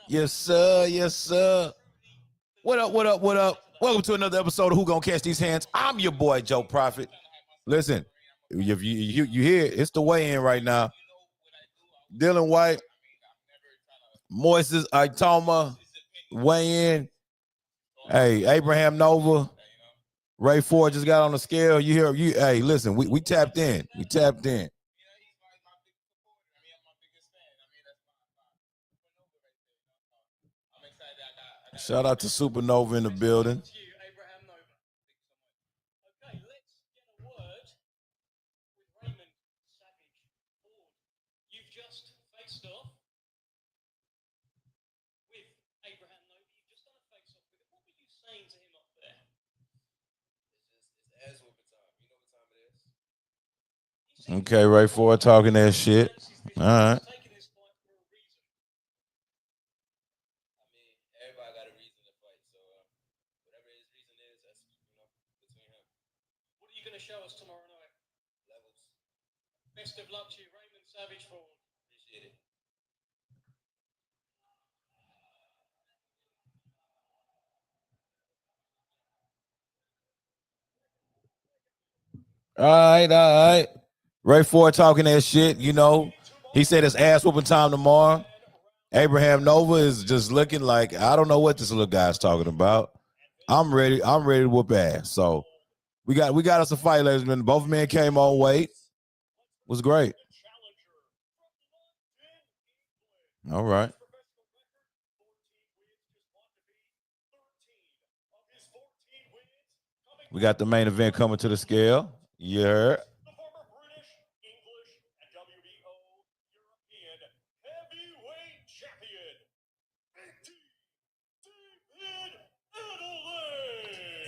Yes, sir. Yes, sir. What up? What up? What up? Welcome to another episode of Who Gonna Catch These Hands. I'm your boy Joe Prophet. Listen, if you hear it, it's the weigh-in right now. Dillian Whyte, Moises Itauma, weigh in. Hey, Abraham Nova, Ray Ford just got on the scale. You hear you? Hey, listen, we tapped in. We tapped in. Shout out to Supernova in the building. Okay, Ray Ford talking that shit. All right. All right, all right. Ray Ford talking that shit, you know. He said it's ass whooping time tomorrow. Abraham Nova is just looking like I don't know what this little guy's talking about. I'm ready. I'm ready to whoop ass. So we got us a fight, ladies and gentlemen. Both men came on weight. Was great. All right. We got the main event coming to the scale. Yeah.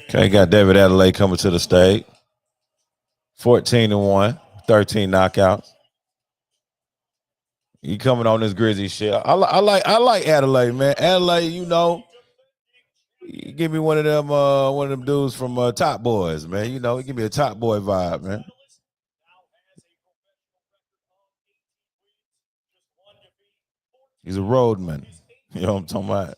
Okay, got David Adelaide coming to the stage. 14-1, 13 knockouts. He coming on this Grizzly shit. I like Adelaide, man. Adelaide, you know, give me one of them dudes from Top Boys, man. You know, give me a Top Boy vibe, man. He's a roadman. You know what I'm talking about?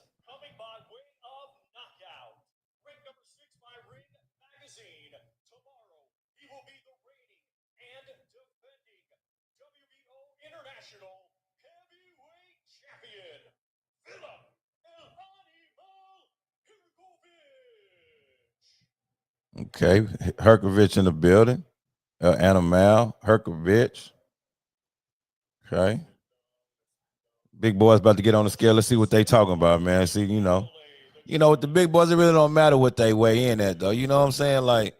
Okay, Herkovich in the building. Animal Herkovich. Okay. Big boys about to get on the scale. Let's see what they talking about, man. See, with the big boys, it really don't matter what they weigh in at, though. You know what I'm saying? Like,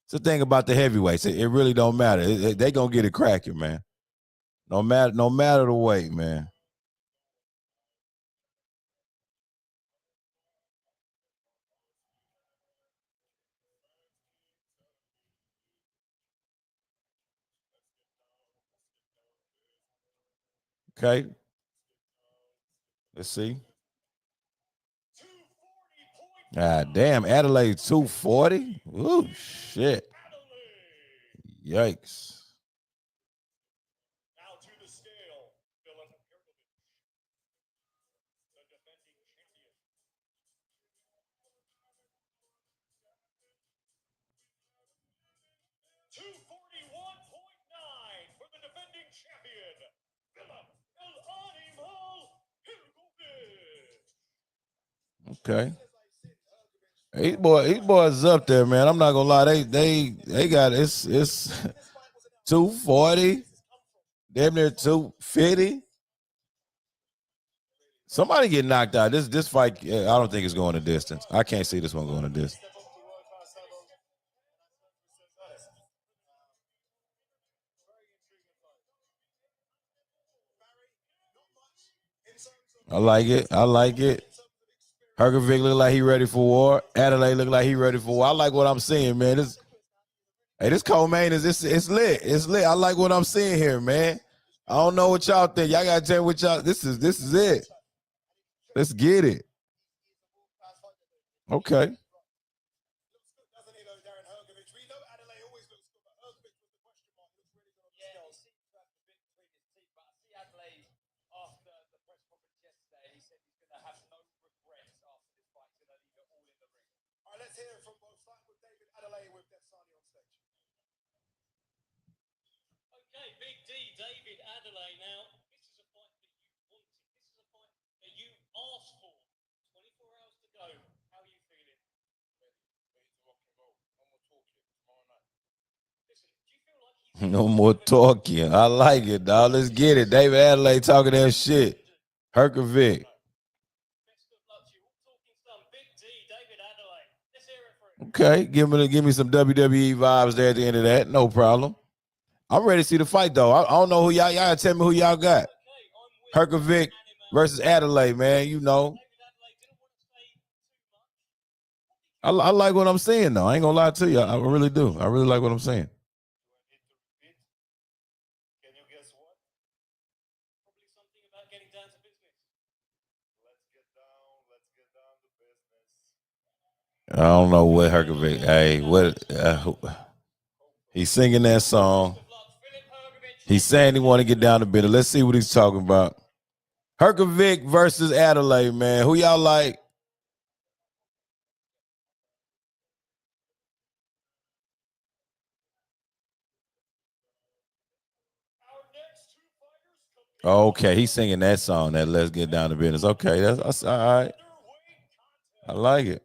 it's the thing about the heavyweights. It really don't matter. They gonna get it cracking, man. No matter the weight, man. Okay. Let's see. God damn, Adelaide 240. Ooh, shit. Yikes. Okay. These boys up there, man. I'm not gonna lie. They got it's 240, damn near 250. Somebody get knocked out. This fight, I don't think it's going a distance. I can't see this one going a distance. I like it. I like it. Herkovic look like he ready for war. Adelaide look like he ready for war. I like what I'm seeing, man. This co-main is it's lit. It's lit. I like what I'm seeing here, man. I don't know what y'all think. Y'all gotta tell me what y'all. This is it. Let's get it. Okay. No more talking. I like it, dog. Let's get it. David Adelaide talking that shit. Herkovic. Okay, give me some WWE vibes there at the end of that. No problem. I'm ready to see the fight though. I don't know who y'all gotta tell me who y'all got. Herkovic versus Adelaide, man. You know. I like what I'm saying though. I ain't gonna lie to you. I really do. I really like what I'm saying. I don't know what Herkovic. Hey, what? He's singing that song. He's saying he want to get down to business. Let's see what he's talking about. Herkovic versus Adelaide, man. Who y'all like? Okay, he's singing that song. That Let's Get Down to Business. Okay, that's all right. I like it.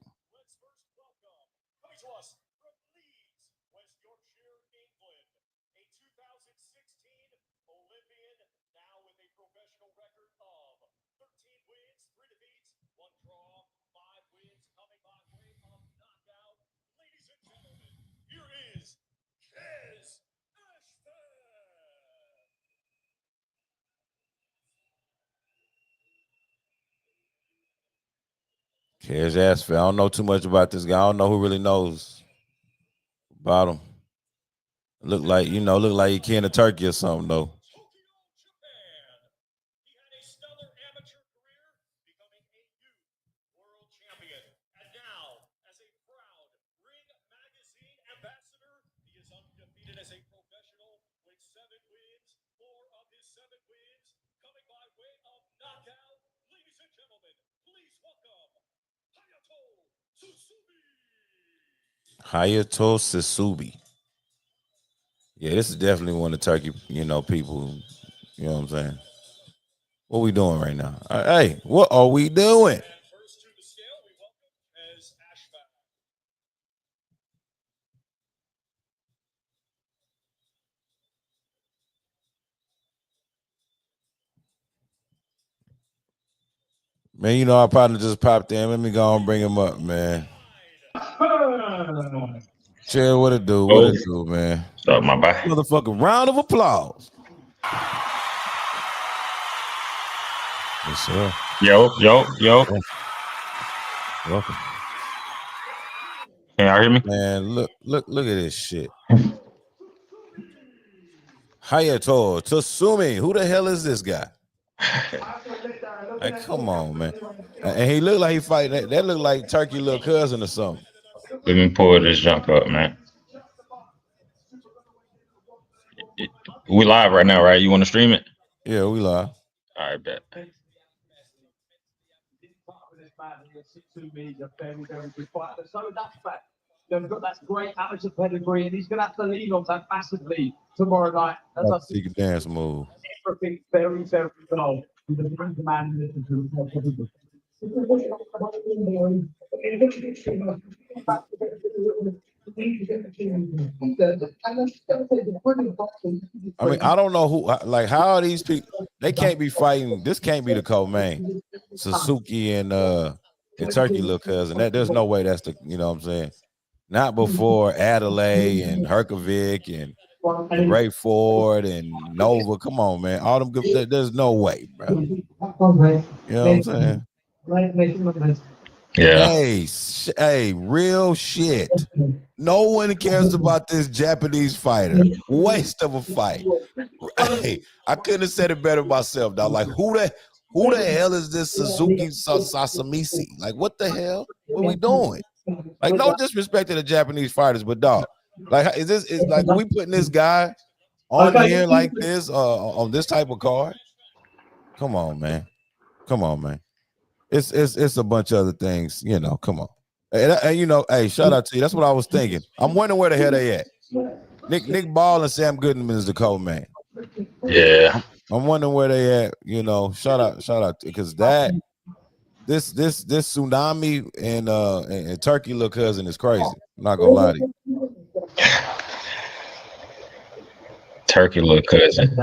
Cash Asphalt. I don't know too much about this guy. I don't know who really knows about him. Look like he can of turkey or something though. Hayato Susubi. Yeah, this is definitely one of the turkey, people. You know what I'm saying? What we doing right now? Hey, what are we doing? Man, our partner just popped in. Let me go and bring him up, man. Chill, what it do? What it do, man? Stop my boy. Motherfucking round of applause. Yes, sir. Yo. Welcome. Can y'all hear me? Man, look at this shit. Hayato Tasumi. Who the hell is this guy? Hey, come on, man. And he looked like he fight. That looked like Turkey little cousin or something. Let me pull this junk up, man. We live right now, right? You want to stream it? Yeah, we live. All right, bet. They've got that great amateur pedigree, and he's going to have to lean on that massively tomorrow night. As I see, dance move. Everything very, very well. He's a great man. I mean, I don't know who. Like, how are these people? They can't be fighting. This can't be the co-main. Suzuki and Turkey little cousin. There's no way that's the. You know what I'm saying? Not before Adelaide and Herkovic and Ray Ford and Nova. Come on, man. All them good. There's no way, bro. You know what I'm saying? Yeah. Hey, real shit. No one cares about this Japanese fighter. Waste of a fight. Hey, I couldn't have said it better myself, dog. Like, who the hell is this Suzuki Sasamisi? Like, what the hell? What are we doing? Like, no disrespect to the Japanese fighters, but dog, like, is like, are we putting this guy on here like this, on this type of card? Come on, man. It's a bunch of other things, come on. And you know, hey, shout out to you. That's what I was thinking. I'm wondering where the hell they at. Nick Ball and Sam Goodman is the co-man. Yeah. I'm wondering where they at. You know, shout out, because this tsunami and Turkey little cousin is crazy. I'm not gonna lie to you. Turkey little cousin.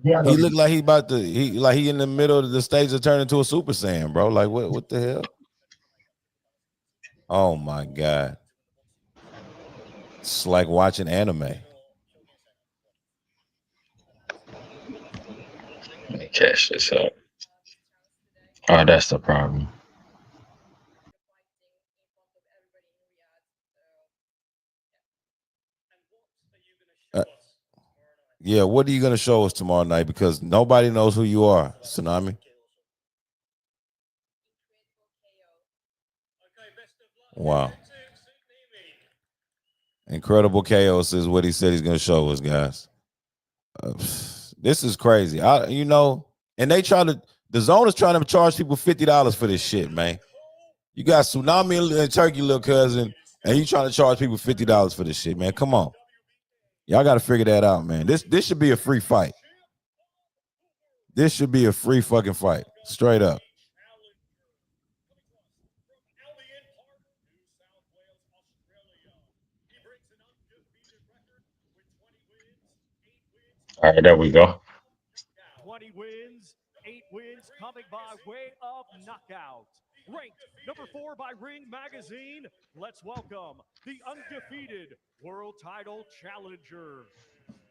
He looked like he about to he in the middle of the stage to turn into a Super Saiyan, bro. Like what the hell? Oh my god. It's like watching anime. Let me catch this up. Oh, that's the problem. Yeah, what are you gonna show us tomorrow night? Because nobody knows who you are, Tsunami. Wow. Incredible chaos is what he said he's gonna show us, guys. This is crazy. And the zone is trying to charge people $50 for this shit, man. You got Tsunami and Turkey little cousin, and you trying to charge people $50 for this shit, man. Come on. Y'all got to figure that out, man. This should be a free fight. This should be a free fucking fight. Straight up. All right, there we go. 20 wins, 8 wins coming by way of knockout. Ranked number 4 by Ring Magazine, let's welcome the undefeated world title challenger,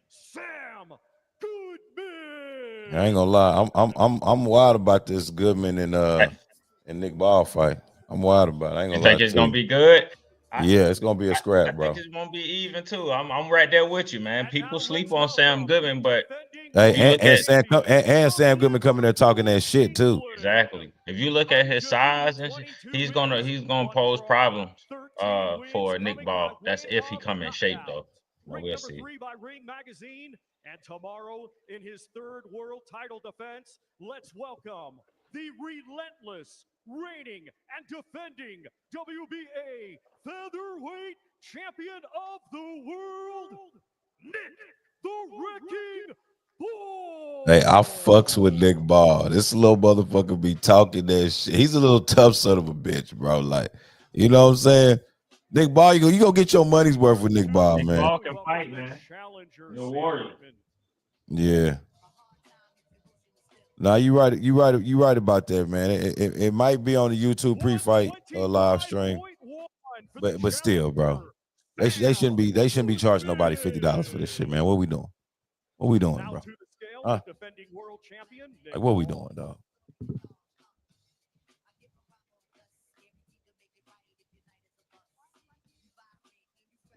Sam Goodman. I ain't gonna lie. I'm wild about this Goodman and Nick Ball fight. I'm wild about it. I ain't You gonna lie think it's to gonna you. be good? Yeah, it's gonna be a scrap, I bro. think it's gonna be even too. I'm right there with you, man. People sleep on Sam Goodman, but Hey, if you look at and Sam Goodman coming there talking that shit too. exactly, if you look at his size and shit, he's gonna pose problems for Nick Ball. That's if he come in shape though. Well, we'll see. By Ring Magazine, and tomorrow in his 3rd world title defense, let's welcome the relentless, reigning and defending WBA featherweight champion of the world, Nick the Wrecking Ball. Hey, I fucks with Nick Ball. This little motherfucker be talking that shit. He's a little tough son of a bitch, bro. Like, you know what I'm saying? Nick Ball, you go get your money's worth with Nick Ball, man. Ball can fight, man. You're a warrior. Yeah. Nah, you right about that, man. It might be on the YouTube pre-fight live stream, but still, bro, they shouldn't be charging nobody $50 for this shit, man. What we doing? What we doing, bro? Huh? Like, what we doing, dog?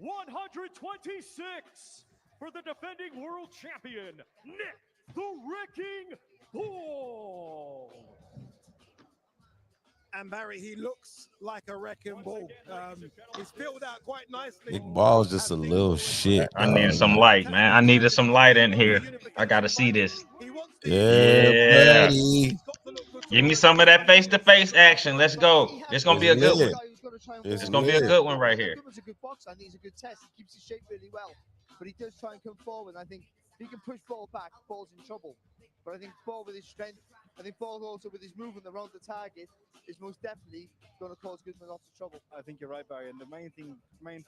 $126 for the defending world champion, Nick the Wrecking Ball. And Barry, he looks like a wrecking ball. He's filled out quite nicely. Nick Ball's just a little shit. I needed some light, man. I needed some light in here. I gotta see this. Yeah, buddy. Give me some of that face-to-face action. Let's go. It's gonna be a good one. It's gonna be a good one right here. Goodman's a good boxer. I think he's a good test. He keeps his shape really well, but he does try and come forward. I think if he can push Ball back, Ball's in trouble. But I think Ball with his strength, I think Ball also with his movement around the target is most definitely going to cause Goodman lots of trouble. I think you're right, Barry. And the main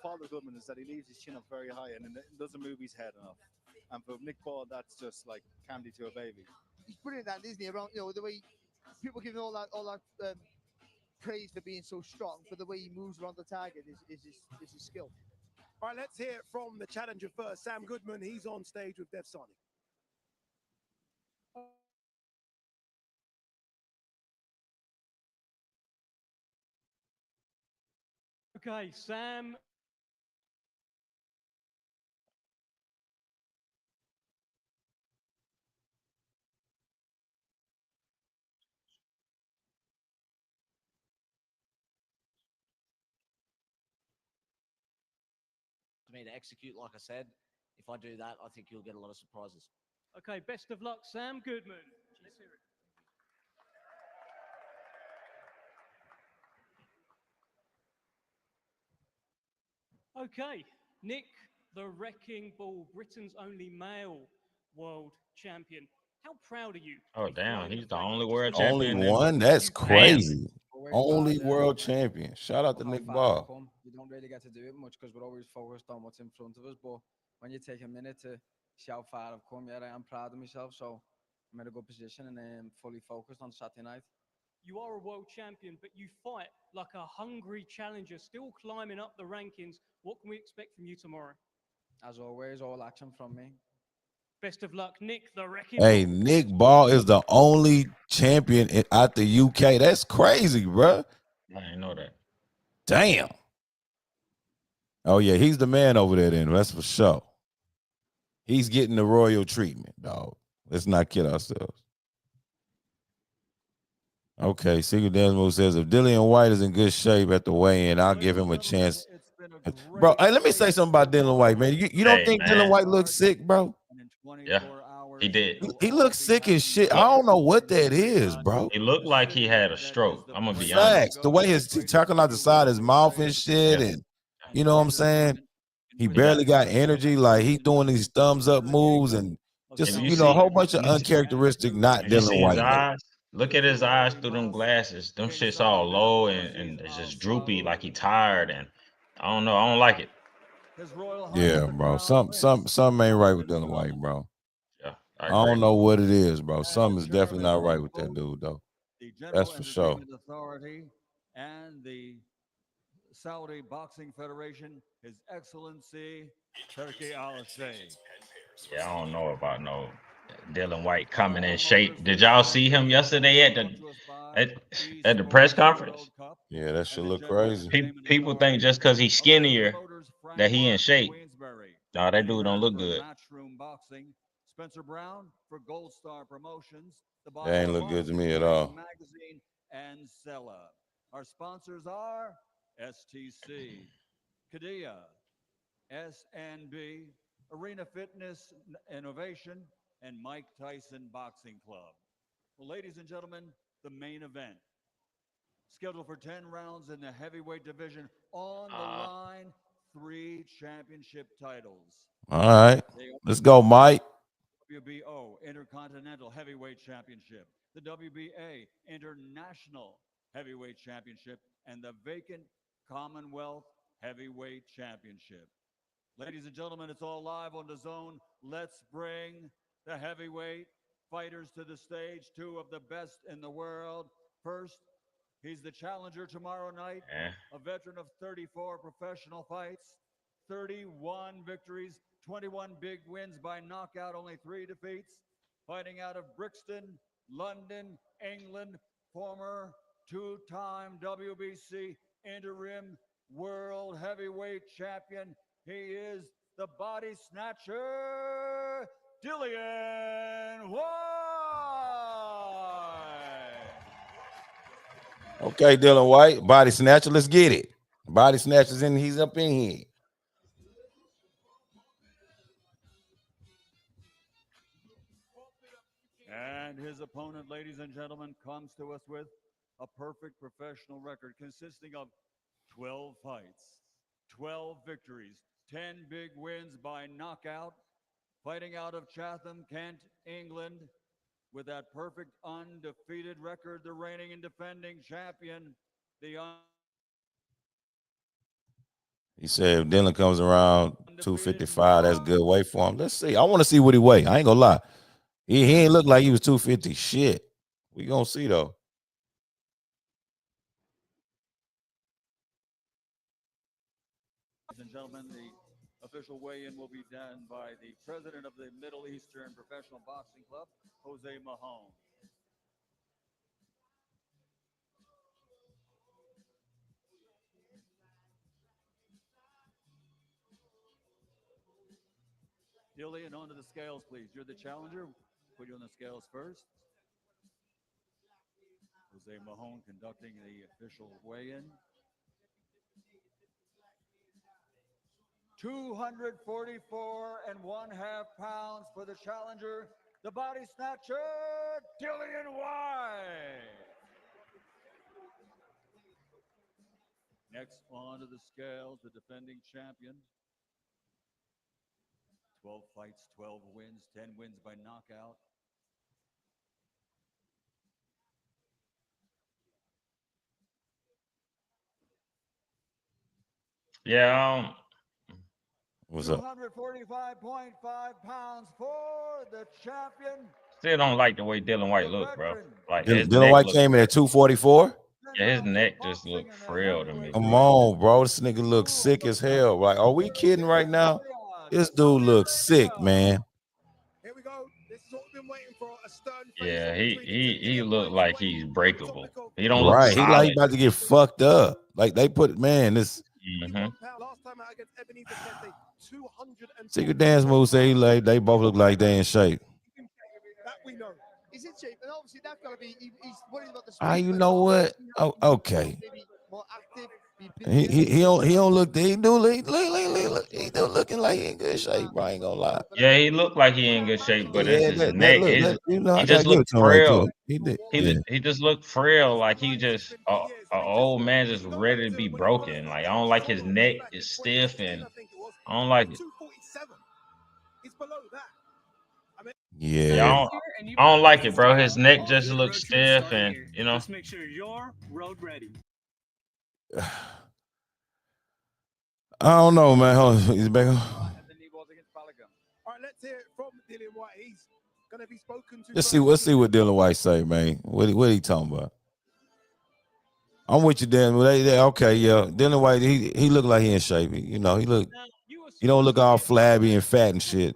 fault of Goodman is that he leaves his chin up very high and doesn't move his head enough. And for Nick Ball, that's just like candy to a baby. He's brilliant at that, isn't he? Around, the way people give him all that praise for being so strong, but the way he moves around the target is his skill. All right, let's hear it from the challenger first. Sam Goodman, he's on stage with Dev Sonic. Okay, Sam. Me to execute, like I said. If I do that, I think you'll get a lot of surprises. Okay, best of luck, Sam Goodman. Let's hear it. Okay, Nick, the Wrecking Ball, Britain's only male world champion. How proud are you? to Oh be damn, flying the he's the flag only not just world for Only champion Britain, now. one? but the That's UK? Damn. crazy. We're way Only proud, world champion. Shout out to how Nick far we've Ball. come. You don't really get to do it much because we're always focused on what's in front of us. But when you take a minute to see how far I've come, yeah, I am proud of myself. So I'm in a good position and fully focused on Saturday night. You are a world champion, but you fight like a hungry challenger, still climbing up the rankings. What can we expect from you tomorrow? As always, all action from me. Best of luck, Nick, the Wrecking Hey, Ball. Nick Ball is the only champion out the UK. That's crazy, bro. I didn't know that. Damn. Oh yeah, he's the man over there. Then that's for sure. He's getting the royal treatment, dog. Let's not kid ourselves. Okay, Secret Desmo says if Dillian Whyte is in good shape at the weigh-in, I'll give him a chance. It's been a Bro, great hey, let me say race something about so Dylan far. White, man. You don't Hey think Dylan man. White looks sick, bro? And in Yeah, 24 hours, he did. it'll He all looks be sick as shit. I Look, don't know what happening that in is, Riyadh, bro. he looked the like he city had a that is stroke. the I'm gonna be place honest. to Facts. The go way for the he's greatest talking out the side of his WBO mouth and race shit, Yeah, and and you the know what I'm greatest saying? tournament in He he got. barely British got boxing energy. Like he's history. doing these thumbs up This is the moves kingdom and of just If you a see, whole Saudi bunch of you uncharacteristic, not if you Dylan see his White look. eyes, look at his eyes through them glasses. Them King shit's all Salman bin low and Abdulaziz it's Al just droopy, like Saud. he tired. And I don't know. I don't like it. His Royal Highness Yeah, the bro. Crown Prince Something ain't right with Mohammed bin Dylan White, Salman. bro. Yeah, I I don't agree. know what it is, bro. And the Something is definitely chairman not right of with that both dude, though. the That's General for sure. Entertainment Authority and the Saudi Boxing Federation, His Excellency Turki Al Sheikh. Yeah, I don't know about no Dylan White Our coming in promoters shape. for Did this y'all event see him yesterday at brought the to us by at, at the press Esports conference? World Cup Yeah, that and should the look General crazy. Entertainment People think Authority, just because he's along with skinnier promoters Frank that he in Mark from shape. Queensbury, No, that Eddie dude don't Hearn look for good. Matchroom Boxing, Spencer Brown for Gold Star Promotions, the That ain't Boxing look good Boss, to me at Boxing all. Magazine, and Sella. Our sponsors are STC, Kadia, SNB, Arena Fitness Innovation, and Mike Tyson Boxing Club. Well, ladies and gentlemen, the main event. Scheduled for 10 rounds in the heavyweight division. On the line, 3 championship titles. All right. They Let's go, Mike. WBO Intercontinental Heavyweight Championship, the WBA International Heavyweight Championship, and the vacant Commonwealth Heavyweight Championship. Ladies and gentlemen, it's all live on the zone. Let's bring the heavyweight fighters to the stage, 2 of the best in the world. First, he's the challenger tomorrow night, Yeah. a veteran of 34 professional fights, 31 victories, 21 big wins by knockout, only 3 defeats. Fighting out of Brixton, London, England, former 2-time WBC interim world heavyweight champion. He is the body snatcher, Dillian Whyte. Okay, Dylan White, body snatcher. Let's get it. Body snatcher's in. He's up in here. And his opponent, ladies and gentlemen, comes to us with a perfect professional record consisting of 12 fights, 12 victories, 10 big wins by knockout, fighting out of Chatham, Kent, England, with that perfect undefeated record, the reigning and defending champion, the He said if Dylan comes around undefeated 255, that's good weight for him. Let's see. I want to see what he weigh. I ain't gonna lie. He ain't look like he was 250. Shit. We gonna see though. Ladies and gentlemen, the official weigh-in will be done by the president of the Middle Eastern Professional Boxing Club, Jose Mahone. Dillian, onto the scales, please. You're the challenger. Put you on the scales first. Jose Mahone conducting the official weigh-in. 244 and 1/2 pounds for the challenger, the body snatcher, Dillian Whyte. Next onto the scales, the defending champion. 12 fights, 12 wins, 10 wins by knockout. Yeah, What's up? 245.5 pounds for the champion. still don't like the way Dillian Whyte The look, bro. veteran. Like his Dylan neck White look, came in at 244. yeah, his neck just look frail to me. Come on, bro. This nigga looks sick as hell. Like, are we kidding right now? This dude looks sick, man. Here we go. This is what we've been waiting for. A stern Yeah, face-off between the two he Dillian look Whyte like and he's Wayne. breakable. Topical. He don't look Right. He like solid. he about to get fucked up. Like they put man, this Mhm. Last time out against Ebenezer Kente, 200 Secret Dance move say he like they both look like they in shape. that we know. He's in shape, and obviously that's got to be. He's worried about the. Ah, speed, you but know what? you Oh, know, okay. maybe more active. Be He don't look. He do look. He do looking like he in good shape. Bro, I ain't gonna lie. Yeah, he looked like he in good shape, but it's Yeah, his that neck. look. His That, you know, he I gotta just give it looked to him right frail. there. He did. Yeah. He just looked frail, like he just a old man just ready to be broken. Like I don't like his neck is stiff and I don't like it. 247. He's below that. Yeah, Yeah. I don't like it, bro. His neck just looks stiff and you know. Just make sure you're road ready. I don't know, man. Hold on. He's back on. All right, let's hear it from Dillian Whyte. He's going to be spoken to. Let's see what Dylan White say, man. What he talking about? I'm with you, Dan. Okay, yeah. Dylan White, he look like he in shape. He look. He don't look all flabby and fat and shit.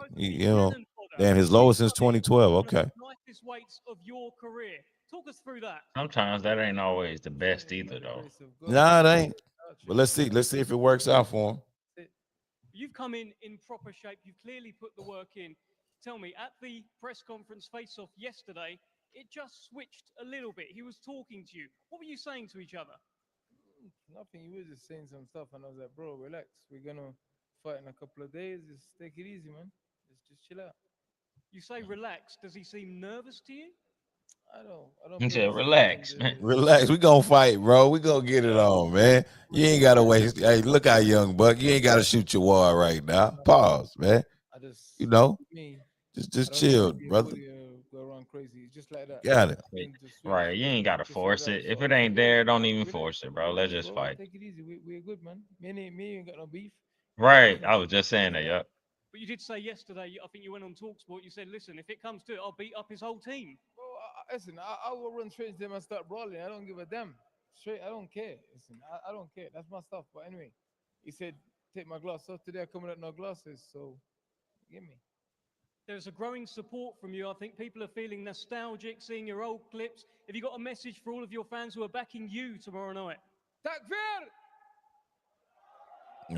Damn, his lowest since 2012. Okay. Lightest weights of your career. Talk us through that. Sometimes that ain't always the best either, though. Nah, it ain't. But let's see. Let's see if it works out for him. You've come in proper shape. You've clearly put the work in. Tell me, at the press conference face-off yesterday, it just switched a little bit. He was talking to you. What were you saying to each other? Nothing. He was just saying some stuff, and I was like, bro, relax. We're gonna fight in a couple of days. Just take it easy, man. Just chill out. You say relax. Does he seem nervous to you? I don't. He pay said, attention "Relax, to man." Relax. We gonna fight, bro. We gonna get it on, man. You ain't gotta waste. Hey, look out, young buck. You ain't gotta shoot your wall right now. Pause, man. I just, me. Just I don't chill, need to be a brother. bully or go around crazy. It's just like that. Got it. Things just switch. Right, you ain't gotta Just force relax. it. If So it I ain't said, there, don't even relax, force it, bro. Let's just bro. fight. Take it easy. We're good, man. Me ain't got no beef. Right, I was just saying that. Yep. But you did say yesterday, I think you went on TalkSport, you said, listen, if it comes to it, I'll beat up his whole team. Bro, listen, I will run straight into them and start brawling. I don't give a damn. Straight, I don't care. Listen, I don't care. That's my stuff. But anyway, he said, take my glass off. Today I'm coming out no glasses. So, give me. There's a growing support from you. I think people are feeling nostalgic, seeing your old clips. Have you got a message for all of your fans who are backing you tomorrow night? Takfir!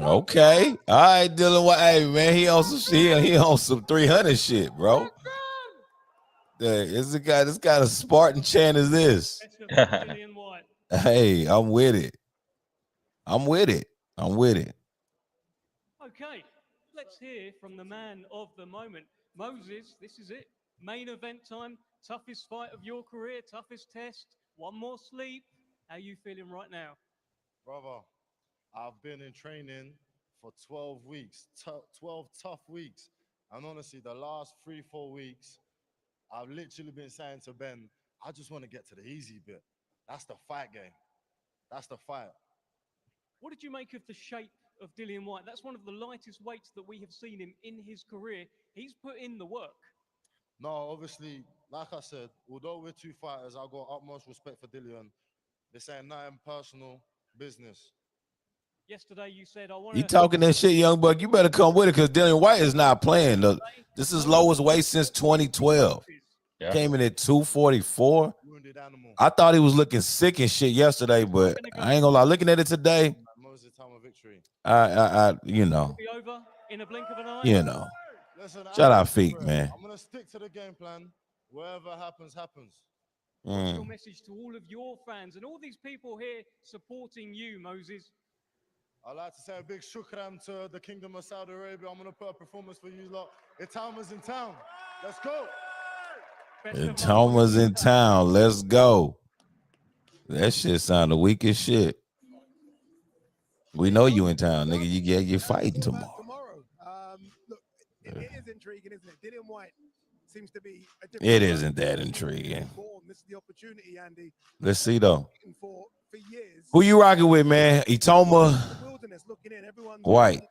Okay. All right, Dylan White. Hey, man, he on some shit. He on some 300 shit, bro. This kind of Spartan chant is this? Dillian Whyte. Hey, I'm with it. Okay, let's hear from the man of the moment. Moses, this is it. Main event time. Toughest fight of your career. Toughest test. One more sleep. How are you feeling right now? Brother, I've been in training for 12 weeks, 12 tough weeks. And honestly, the last 3-4 weeks, I've literally been saying to Ben, I just want to get to the easy bit. That's the fight game. That's the fight. What did you make of the shape of Dillian Whyte? That's one of the lightest weights that we have seen him in his career. He's put in the work. No, obviously, like I said, although we're two fighters, I've got utmost respect for Dillian. This ain't nothing personal, business. Yesterday you said, I want You talking that shit, young buck. You better come with it because Dillian White is not playing. This is lowest weight since 2012. Yeah. Came in at 244. Wounded animal. I thought he was looking sick and shit yesterday, but I ain't gonna lie. Looking at it today, Moses Itauma victory. I you know, be over in a blink of an eye. Listen, shout out Feek, man. I'm gonna stick to the game plan. Whatever happens, happens. What's your message to all of your fans and all these people here supporting you, Moses? I'd like to say a big shukran to the Kingdom of Saudi Arabia. I'm going to put a performance for you lot. Itauma's in town. Let's go. Itauma's in town. Let's go. That shit sounded weak as shit. We know you in town, nigga. You're fighting tomorrow. Look, it is intriguing, isn't it? Dillian Whyte seems to be a different It player. isn't that intriguing. This is the opportunity, Andy. Let's see though. For years. Who you rocking with, man? Itauma, White.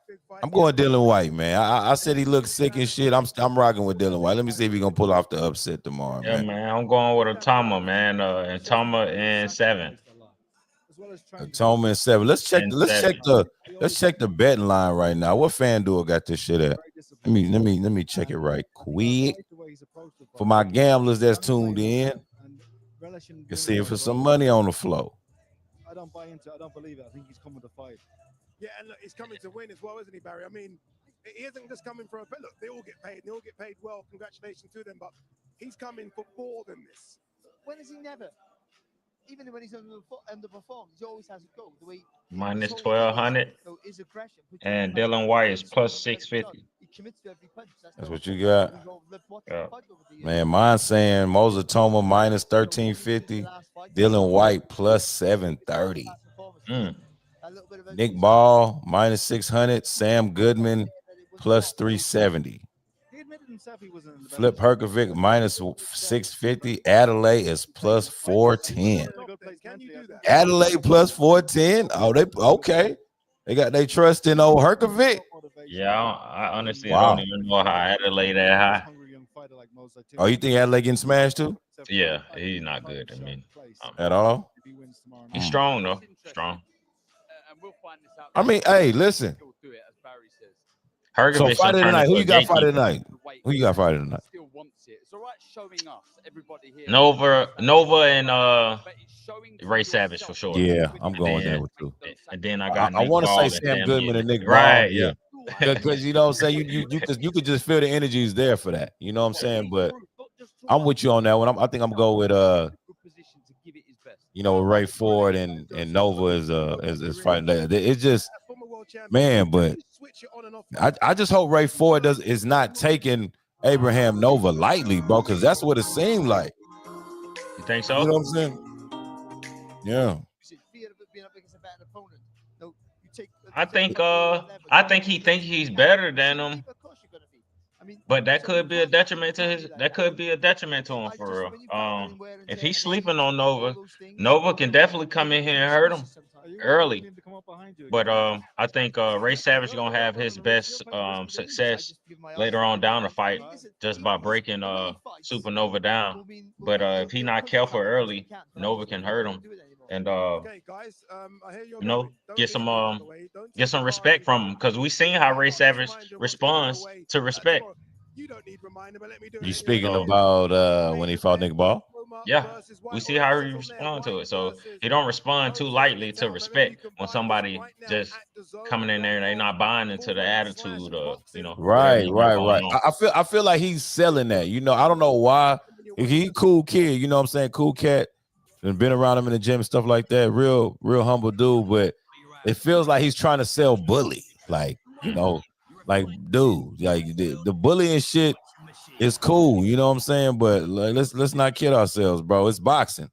I'm going Dillian Whyte, man. I said he looked sick and shit. I'm rocking with Dillian Whyte. Let me see if he gonna pull off the upset tomorrow, Yeah, man. man. I'm going with Itauma, man. Itauma in 7. Itauma in 7. Let's check the betting line right now. What FanDuel got this shit at? Let me check it right quick. For my gamblers that's tuned in, you see if there's some money on the flow. I don't buy into it. I don't believe it. I think he's coming to fight. Yeah, and look, he's coming to win as well, isn't he, Barry? I mean, he isn't just coming for a bet. Look, they all get paid. They all get paid well. Congratulations to them. But he's coming for more than this. When has he never? Even when he's underperformed, he always has a go. The way minus 1,200. His aggression. And Dillian Whyte is plus 650. He commits to every punch. That's what you got. Yeah. Man, mine's saying Itauma minus 1,350. Dillian Whyte plus 730. Nick Ball minus 600. Sam Goodman plus 370. Flip Herkovic minus 650. Adelaide is plus 410. Adelaide plus 410. Oh, they okay. They got their trust in old Herkovic. Yeah, I honestly don't even know how Adelaide that high. Oh, you think Adelaide getting smashed too? Yeah, he's not good. I mean, at all. He's strong though. Strong. I mean, hey, listen. Herkovic So Friday tonight, who you got Friday tonight? Who you got Friday tonight? Nova and Ray Savage for sure. Yeah, I'm going there with you. And then I got. I want to say Sam Goodman and Nick Ball. Right? Yeah. Because you know what I'm saying, you could just feel the energy is there for that. You know what I'm saying? But I'm with you on that one. I think I'm going with Ray Ford and Nova is fighting there. It's just, man, but I just hope Ray Ford is not taking Abraham Nova lightly, bro, because that's what it seemed like. You think so? You know what I'm saying? Yeah. I think he thinks he's better than him. But that could be a detriment to him for real. If he's sleeping on Nova can definitely come in here and hurt him early. But I think Ray Savage gonna have his best success later on down the fight just by breaking Supernova down. But if he's not careful early, Nova can hurt him. And get some respect from him, because we seen how Ray Savage responds to respect. You speaking about when he fought Nick Ball? Yeah, we see how he responds to it. So he don't respond too lightly to respect when somebody just coming in there and they not buying into the attitude of Right. I feel like he's selling that. I don't know why. He cool kid, you know what I'm saying? Cool cat. And been around him in the gym and stuff like that. Real humble dude, but it feels like he's trying to sell bully. Like, dude, like the bullying shit is cool, you know what I'm saying? But like, let's not kid ourselves, bro. It's boxing.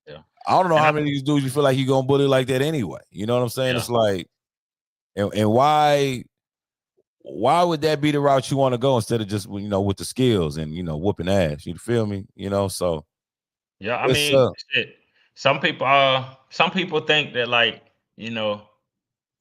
Yeah. I don't know how many of these dudes you feel like you gonna bully like that anyway. You know what I'm saying? Yeah. It's like, and why would that be the route you want to go instead of just with the skills and whooping ass? You feel me? So. Yeah, I mean, shit. Some people think that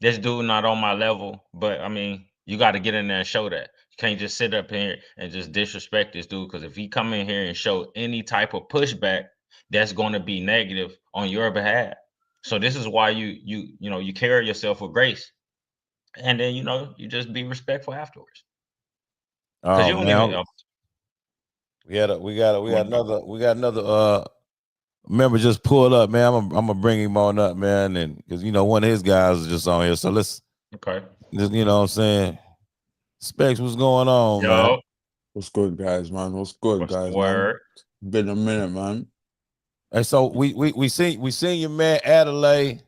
this dude not on my level, but I mean, you got to get in there and show that. You can't just sit up here and just disrespect this dude, because if he come in here and show any type of pushback, that's going to be negative on your behalf. So this is why you carry yourself with grace, and then you just be respectful afterwards. Because you don't even. We got another member just pulled up, man. I'm gonna bring him on up, man, and because one of his guys is just on here. So let's what I'm saying. Specs, what's going on, man? What's good, guys, man? What's good, guys, man? Been a minute, man. And so we seen your man Adelaide.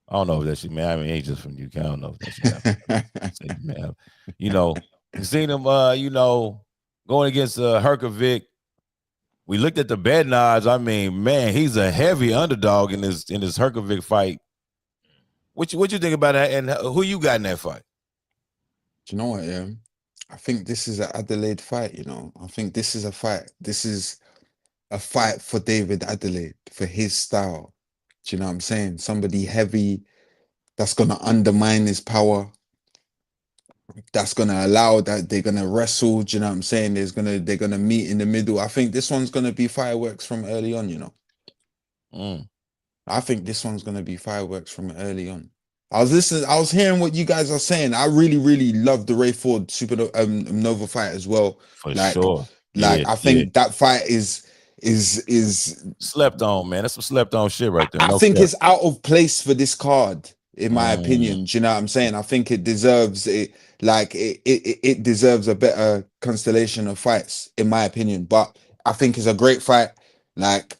I don't know if that's your man. I mean, he's just from UK. I don't know if that's your man. You seen him going against Herkovic. We looked at the betting odds. I mean, man, he's a heavy underdog in this Herkovic fight. What you think about that, and who you got in that fight? Do you know what? Yeah, I think this is an Adelaide fight. You know, I think this is a fight. This is a fight for David Adelaide, for his style. Do you know what I'm saying? Somebody heavy that's gonna undermine his power. That's gonna allow that they're gonna wrestle. Do you know what I'm saying? They're gonna meet in the middle. I think this one's gonna be fireworks from early on. You know. I think this one's gonna be fireworks from early on. I was hearing what you guys are saying. I really, really love the Ray Ford Super Nova fight as well. For sure. Like I think that fight is slept on, man. That's some slept on shit right there. I think it's out of place for this card, in my opinion. Do you know what I'm saying? I think it deserves it. Like it deserves a better constellation of fights, in my opinion. But I think it's a great fight. Like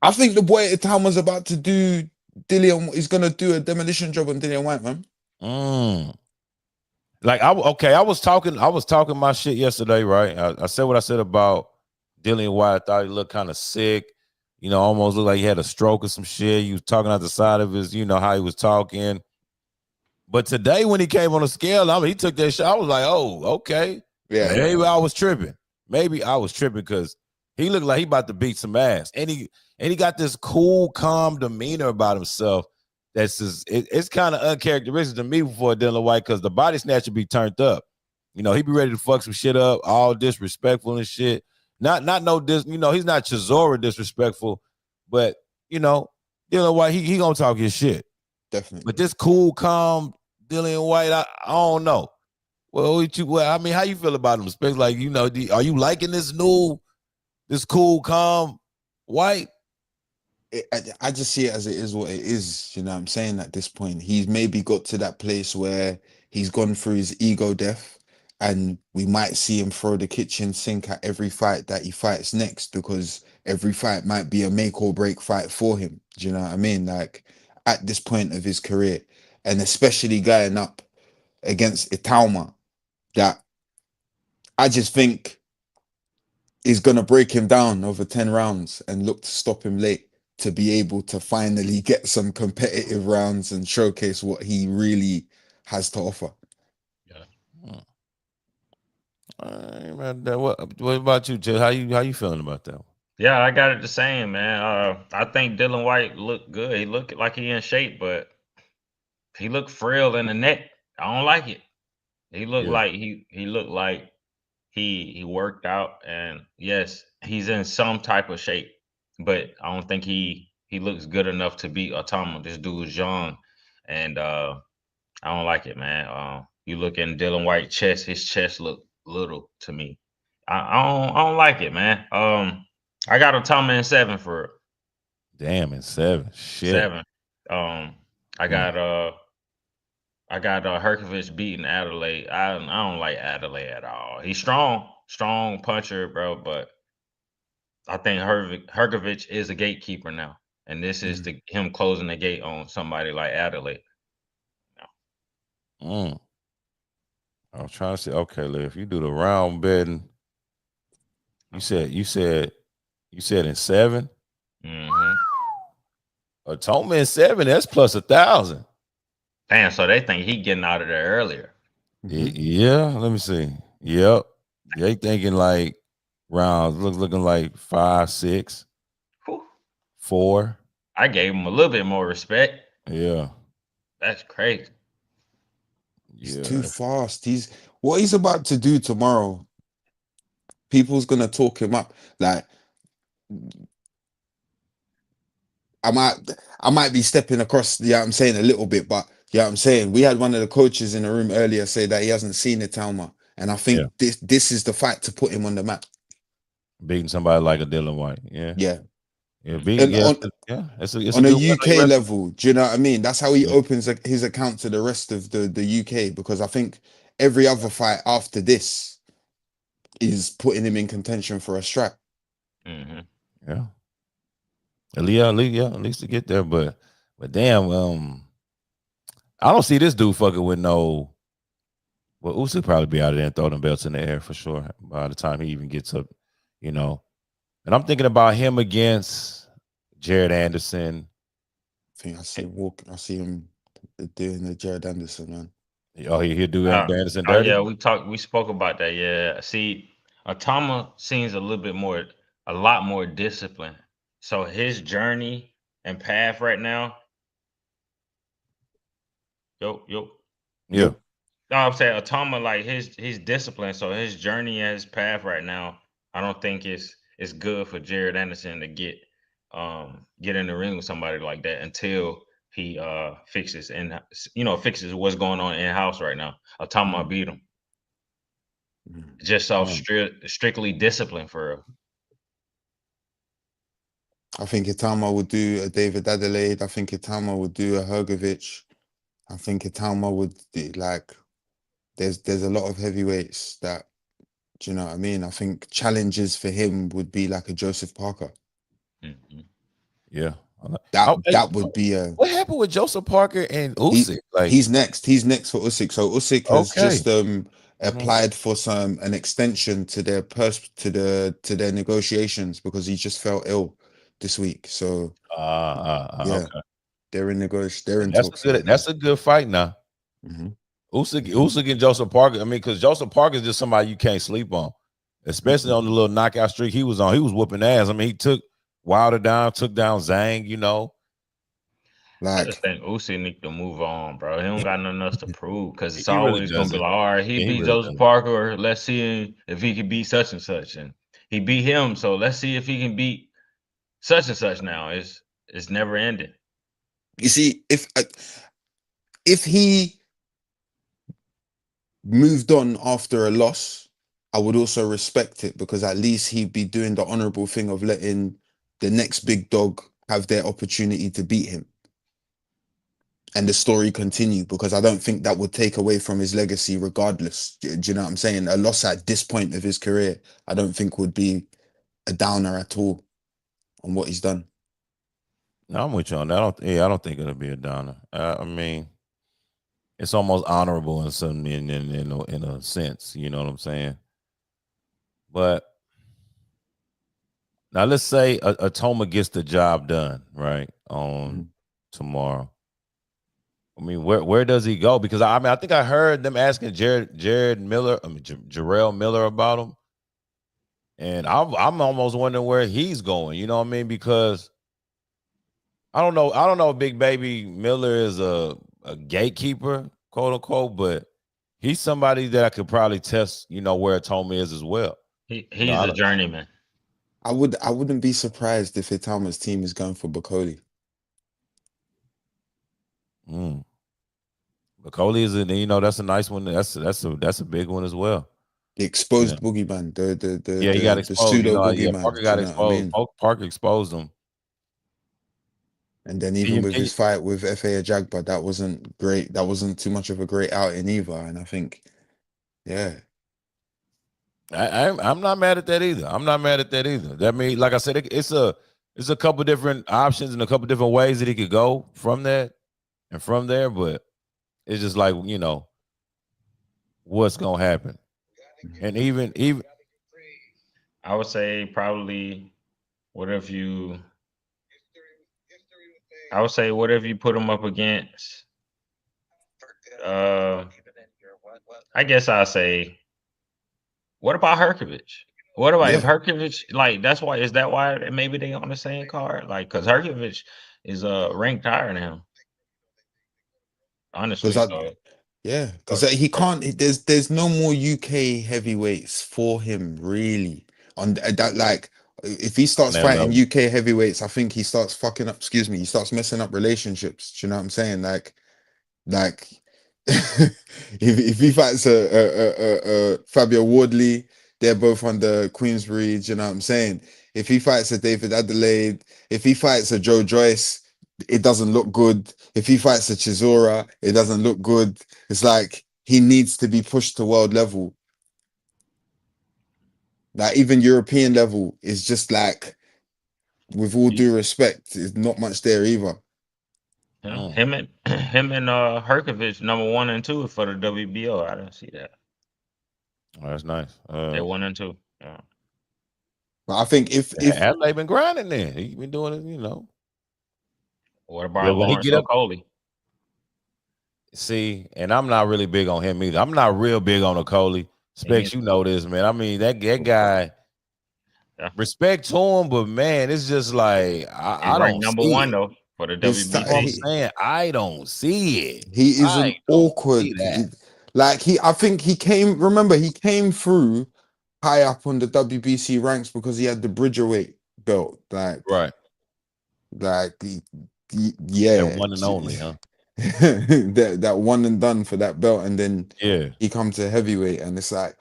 I think the boy Itauma's about to do. Dillian is gonna do a demolition job on Dillian Whyte, man. Like I was talking my shit yesterday, right? I said what I said about Dillian Whyte. I thought he looked kind of sick, you know, almost looked like he had a stroke or some shit. He was talking out the side of his, you know, how he was talking. But today when he came on the scale, I mean, he took that shot. I was like, oh, okay. Yeah. Maybe I was tripping. Maybe I was tripping because he looked like he about to beat some ass. And he got this cool, calm demeanor about himself. That's just, it's kind of uncharacteristic to me for Dillian Whyte because the body snatcher be turned up. You know, he be ready to fuck some shit up, all disrespectful and shit. Not no dis, you know, he's not Chisora disrespectful, but you know, Dillian Whyte, he gonna talk his shit. Definitely. But this cool, calm Dillian Whyte, I don't know. Well, I mean, how you feel about him? Especially like, you know, are you liking this cool, calm Whyte? I just see it as it is what it is. You know what I'm saying? At this point, he's maybe got to that place where he's gone through his ego death, and we might see him throw the kitchen sink at every fight that he fights next, because every fight might be a make or break fight for him. Do you know what I mean? Like at this point of his career, and especially going up against Itauma, that I just think is going to break him down over 10 rounds and look to stop him late, to be able to finally get some competitive rounds and showcase what he really has to offer. Yeah. What about you, Jay? How you feeling about that? Yeah, I got it the same, man. I think Dillian Whyte looked good. He looked like he in shape, but he looked frail in the neck. I don't like it. He looked like he looked like he worked out, and yes, he's in some type of shape, but I don't think he looks good enough to beat Itauma. This dude's young, and I don't like it, man. You look in Dillian Whyte's chest, his chest look little to me. I don't like it, man. I got Itauma in 7 for it. Damn, in 7. Shit. 7. I got Herkovich beating Adelaide. I don't like Adelaide at all. He's strong puncher, bro. But I think Herkovich is a gatekeeper now, and this is him closing the gate on somebody like Adelaide. I was trying to say, okay, look, if you do the round betting, you said in 7. Itauma in 7. That's plus 1,000. Damn, so they think he getting out of there earlier. Yeah, let me see. Yep. They thinking like rounds looking like 5, 6, 4. I gave him a little bit more respect. Yeah. That's crazy. He's too fast. What he's about to do tomorrow, people's gonna talk him up. Like I might be stepping across, you know what I'm saying, a little bit, but you know what I'm saying? We had one of the coaches in the room earlier say that he hasn't seen Itauma. And I think this is the fight to put him on the map. Beating somebody like a Dillian Whyte. Yeah. Yeah. It's on a UK level, do you know what I mean? That's how he opens his account to the rest of the UK, because I think every other fight after this is putting him in contention for a strap. Yeah. At least to get there, but damn, I don't see this dude fucking with no. Well, Usyk probably be out of there and throw them belts in the air for sure by the time he even gets up, you know. And I'm thinking about him against Jared Anderson, think I see him walk. I see him doing the Jared Anderson, man. Oh, he'll do Anderson Oh dirty. yeah, we spoke about that. Yeah, see, Itauma seems a lot more disciplined. So his journey and path right now, yo. Yeah. No, I'm saying Itauma, like his discipline. So his journey and his path right now, I don't think it's good for Jared Anderson to get in the ring with somebody like that until he fixes fixes what's going on in house right now. Itauma beat him. Just off strictly discipline for real. I think Itauma would do a David Adelaide. I think Itauma would do a Hergovich. I think Itauma would do, like. There's a lot of heavyweights that, do you know what I mean? I think challenges for him would be like a Joseph Parker. Yeah, that would be a. What happened with Joseph Parker and Usyk? He's next for Usyk. So Usyk has just applied for an extension to their to their negotiations because he just fell ill this week. So okay. They're in negotiation. That's a good fight now. Usyk and Joseph Parker. I mean, because Joseph Parker is just somebody you can't sleep on, especially on the little knockout streak he was on. He was whooping ass. I mean, he took Wilder down, took down Zhang. You know, I just think Usyk need to move on, bro. He don't got nothing else to prove because it's always gonna be like, all right, he beat Joseph Parker. Or let's see if he can beat such and such, and he beat him. So let's see if he can beat such and such. Now it's never ending. You see, if he moved on after a loss, I would also respect it because at least he'd be doing the honorable thing of letting the next big dog have their opportunity to beat him and the story continue, because I don't think that would take away from his legacy regardless. Do you know what I'm saying? A loss at this point of his career, I don't think would be a downer at all on what he's done. No, I'm with you on that. I don't think it'll be a downer. I mean, it's almost honorable in some in a sense. You know what I'm saying? But now let's say Itauma gets the job done right on tomorrow. I mean, where does he go? Because I think I heard them asking Jarrell Miller about him, and I'm almost wondering where he's going. You know what I mean? Because I don't know if Big Baby Miller is a gatekeeper, quote unquote, but he's somebody that I could probably test, where Itauma is as well. He's a journeyman. I wouldn't be surprised if Itauma's team is going for Bacoli. Bacoli is that's a nice one. That's a big one as well. The exposed boogeyman. He got exposed. The pseudo boogeyman. Parker got exposed. Parker exposed him. And then even with his fight with F.A. Ajagba, that wasn't great. That wasn't too much of a great outing either. And I think, I'm not mad at that either. That means, like I said, it's a couple different options and a couple different ways that he could go from that and from there. But it's just like, what's gonna happen. And even I would say probably whatever you put him up against. I guess I'll say, what about Herkovich? What about if Herkovich, like, is that why maybe they on the same card? Like, because Herkovich is ranked higher than him. Honestly. Because he can't, there's no more UK heavyweights for him, really. On that, like, if he starts fighting UK heavyweights, I think he starts he starts messing up relationships. Do you know what I'm saying? Like if he fights a Fabio Wardley, they're both under Queensbury. Do you know what I'm saying? If he fights a David Adelaide, if he fights a Joe Joyce, it doesn't look good. If he fights a Chisora, it doesn't look good. It's like he needs to be pushed to world level. Like even European level is just like, with all due respect, there's not much there either. Him and Herkovich number 1 and 2 for the WBO. I didn't see that. Oh, that's nice. They're 1 and 2. Yeah. But I think if Adelaide been grinding there, he been doing it, What about Lawrence Okolie? See, and I'm not really big on him either. I'm not real big on Okolie. Specs, you know this, man. I mean, that guy, respect to him, but man, it's just like I don't number see one it. though for the WBC. I'm saying I don't see it. He is an awkward. I think he came. Remember, he came through high up on the WBC ranks because he had the Bridgerweight belt. Right. Yeah, that one and only, huh? that one and done for that belt, and then he comes to heavyweight, and it's like